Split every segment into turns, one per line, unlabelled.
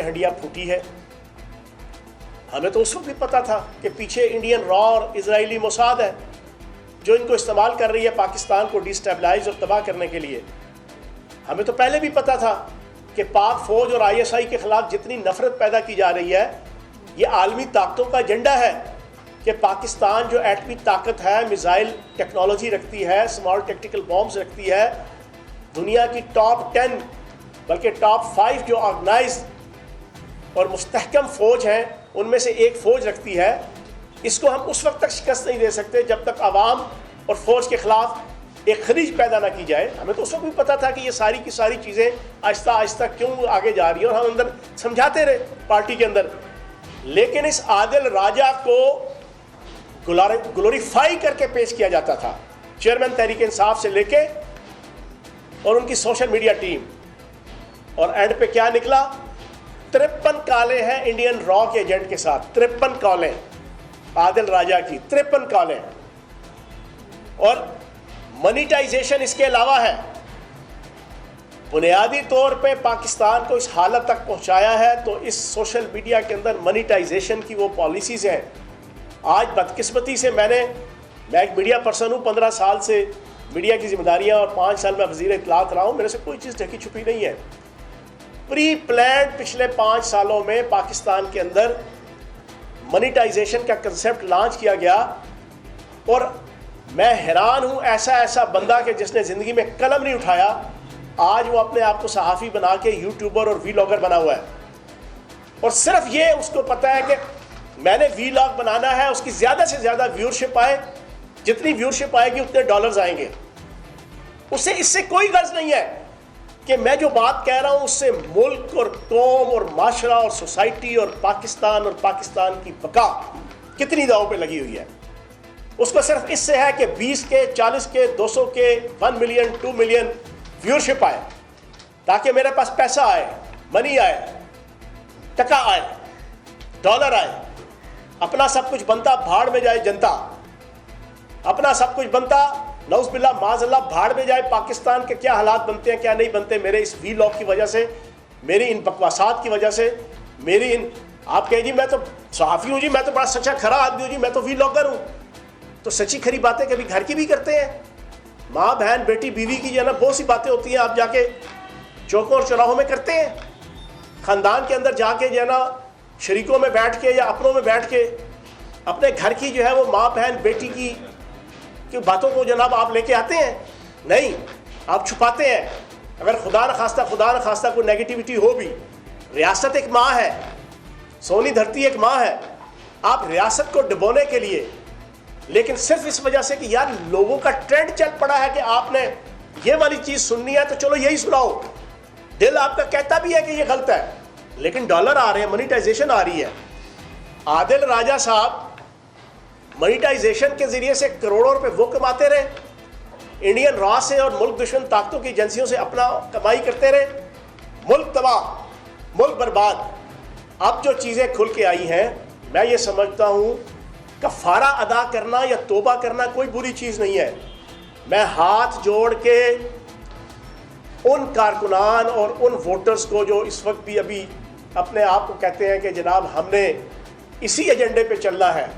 हंडिया फूटी है। हमें तो उस वक्त भी पता था कि पीछे इंडियन रॉ और इजरायली मोसाद है जो इनको इस्तेमाल कर रही है पाकिस्तान को डिस्टेबलाइज और तबाह करने के लिए। हमें तो पहले भी पता था कि पाक फौज और ISI के खिलाफ जितनी नफरत पैदा की जा रही है, ये आलमी ताकतों का एजेंडा है कि पाकिस्तान जो एटमी ताकत है, मिसाइल टेक्नोलॉजी रखती है, स्मॉल टैक्टिकल बॉम्ब्स रखती है, दुनिया की टॉप 10 बल्कि टॉप 5 जो ऑर्गेनाइज और मुस्तहकम फ़ौज हैं उनमें से एक फ़ौज रखती है। इसको हम उस वक्त तक शिकस्त नहीं दे सकते जब तक आवाम और फ़ौज के ख़िलाफ़ एक खरीज पैदा ना की जाए। हमें तो उस वक्त भी पता था कि ये सारी की सारी चीज़ें आहिस्ता आहिस्ता क्यों आगे जा रही हैं, और हम अंदर समझाते रहे पार्टी के अंदर। लेकिन इस आदिल राजा को ग्लोरीफाई करके पेश किया जाता था, चेयरमैन तहरीक इंसाफ से लेके और उनकी सोशल मीडिया टीम, और एंड पे क्या निकला? 53 कॉलें हैं इंडियन रॉ के एजेंट के साथ, 53 कॉलें आदिल राजा की, 53 कॉलें। और मनीटाइजेशन इसके अलावा है। बुनियादी तौर पे पाकिस्तान को इस हालत तक पहुंचाया है तो इस सोशल मीडिया के अंदर मनीटाइजेशन की वो पॉलिसीज़ हैं। आज बदकिस्मती से मैं एक मीडिया पर्सन हूँ, 15 साल से मीडिया की जिम्मेदारियाँ और 5 साल में वज़ीर इत्तलात रहा हूँ। मेरे से कोई चीज़ ढकी छुपी नहीं है। प्री प्लान्ड पिछले 5 सालों में पाकिस्तान के अंदर मनीटाइजेशन का कंसेप्ट लॉन्च किया गया, और मैं हैरान हूँ ऐसा बंदा कि जिसने ज़िंदगी में कलम नहीं उठाया, आज वो अपने आप को सहाफ़ी बना के यूट्यूबर और वीलॉगर बना हुआ है। और सिर्फ ये उसको पता है कि मैंने वीलॉग बनाना है, उसकी ज़्यादा से ज़्यादा व्यूअरशिप आए, जितनी व्यूअरशिप आएगी उतने डॉलर्स आएंगे। उसे इससे कोई गर्ज नहीं है कि मैं जो बात कह रहा हूँ उससे मुल्क और कौम और माशरा और सोसाइटी और पाकिस्तान की बका कितनी दाव पे लगी हुई है। उसको सिर्फ इससे है कि 20 के, 40 के, 200 के, 1 मिलियन, 2 मिलियन व्यूअरशिप आए, ताकि मेरे पास पैसा आए, मनी आए, टका आए, डॉलर आए। अपना सब कुछ बनता भाड़ में जाए जनता, अपना सब कुछ बनता नौज़ बिल्लाह माज़अल्लाह भाड़ में जाए। पाकिस्तान के क्या हालात बनते हैं क्या नहीं बनते मेरे इस वीलॉग की वजह से, मेरी इन बकवासात की वजह से, मेरी इन, आप कहें जी मैं तो सहाफ़ी हूँ जी, मैं तो बड़ा सच्चा खरा आदमी हूँ जी, मैं तो वीलॉगर हूँ, तो सच्ची खरी बातें कभी घर की भी करते हैं। माँ बहन बेटी बीवी की जो है ना बहुत सी बातें होती हैं, आप जाके चौकों और चौराहों में करते हैं। ख़ानदान के अंदर जाके जो है ना शरीकों में बैठ के या अपनों में बैठ के अपने घर की जो है वो माँ बहन बेटी की बातों को जनाब आप लेके आते हैं? नहीं, आप छुपाते हैं। अगर खुदा न खास्ता कोई नेगेटिविटी हो भी, रियासत एक माँ है, सोनी धरती एक माँ है, आप रियासत को डुबोने के लिए, लेकिन सिर्फ इस वजह से कि यार लोगों का ट्रेंड चल पड़ा है कि आपने ये वाली चीज़ सुननी है तो चलो यही सुनाओ। दिल आपका कहता भी है कि ये गलत है, लेकिन डॉलर आ रहे हैं, मनीटाइजेशन आ रही है। आदिल राजा साहब मनीटाइजेशन के ज़रिए से करोड़ों रुपए वो कमाते रहे, इंडियन रॉ से और मुल्क दुश्मन ताकतों की एजेंसियों से अपना कमाई करते रहे, मुल्क तबाह, मुल्क बर्बाद। अब जो चीज़ें खुल के आई हैं, मैं ये समझता हूँ कफ़ारा अदा करना या तौबा करना कोई बुरी चीज़ नहीं है। मैं हाथ जोड़ के उन कारकुनान और उन वोटर्स को जो इस वक्त भी अभी अपने आप को कहते हैं कि जनाब हमने इसी एजेंडे पे चलना है,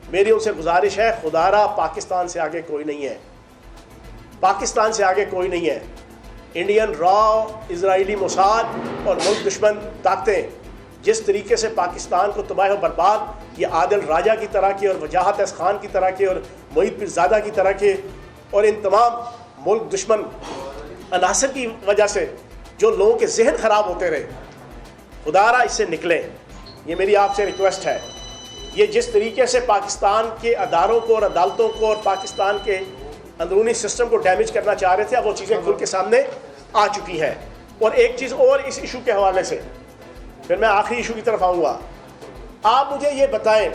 मेरी उनसे गुजारिश है, खुदारा पाकिस्तान से आगे कोई नहीं है, पाकिस्तान से आगे कोई नहीं है। इंडियन रॉ, इजरायली मोसाद और मुल्क दुश्मन ताकतें जिस तरीके से पाकिस्तान को तबाह और बर्बाद, ये आदिल राजा की तरह के और वजाहत एस खान की तरह के और मोहित पीरज़ादा की तरह के और इन तमाम मुल्क दुश्मन अनासर की वजह से जो लोगों के जहन ख़राब होते रहे, खुदारा इससे निकलें। ये मेरी आपसे रिक्वेस्ट है। ये जिस तरीके से पाकिस्तान के अदारों को और अदालतों को और पाकिस्तान के अंदरूनी सिस्टम को डैमेज करना चाह रहे थे, अब वो चीज़ें खुल के सामने आ चुकी हैं। और एक चीज़ और इस इशू के हवाले से, फिर मैं आखिरी इशू की तरफ आऊँगा। आप मुझे ये बताएं,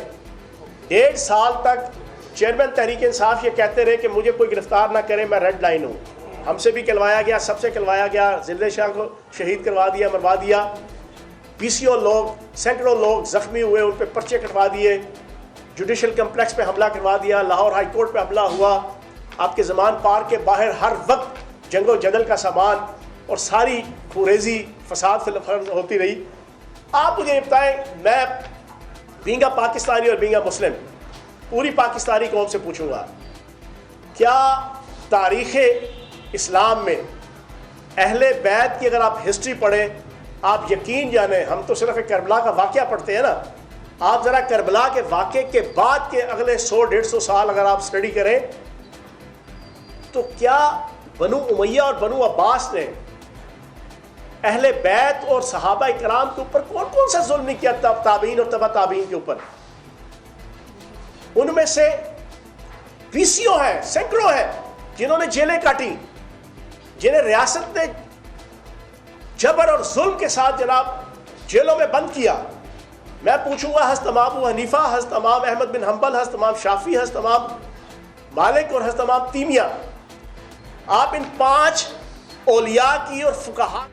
1.5 साल तक चेयरमैन तहरीक इंसाफ ये कहते रहे कि मुझे कोई गिरफ्तार ना करे, मैं रेड लाइन हूँ। हमसे भी करवाया गया, सबसे करवाया गया, जिले शाह को शहीद करवा दिया, मरवा दिया, PCO लोग, सैकड़ों लोग ज़ख्मी हुए, उन पर पर्चे कटवा दिए, जुडिशल कम्प्लेक्स पे हमला करवा दिया, लाहौर हाई कोर्ट पे हमला हुआ, आपके ज़मान पार्क के बाहर हर वक्त जंगो जदल का सामान और सारी खुरेजी फसाद होती रही। आप मुझे बताएं, मैं बींगा पाकिस्तानी और बींगा मुस्लिम पूरी पाकिस्तानी कौम से पूछूंगा, क्या तारीख़ इस्लाम में अहले बैत की अगर आप हिस्ट्री पढ़ें, आप यकीन जाने, हम तो सिर्फ एक करबला का वाक़या पढ़ते हैं ना, आप ज़रा करबला के वाक़े के बाद के अगले 100-150 साल अगर आप स्टडी करें तो क्या बनु उमैया और बनु अब्बास ने अहले बैत और सहाबा इकराम के ऊपर कौन कौन सा जुल्म नहीं किया, ताबीन और तबा ताबीन के ऊपर। उनमें से बीसियों हैं, सैकड़ों हैं जिन्होंने जेलें काटी, जिन्हें रियासत ने जबर और जुल्म के साथ जनाब जेलों में बंद किया। मैं पूछूंगा, हज़रत इमाम अबू हनीफा, हज़रत इमाम अहमद बिन हंबल, हज़रत इमाम शाफी, हज़रत इमाम मालिक और हज़रत इमाम तीमिया, आप इन 5 औलिया की और फुकहा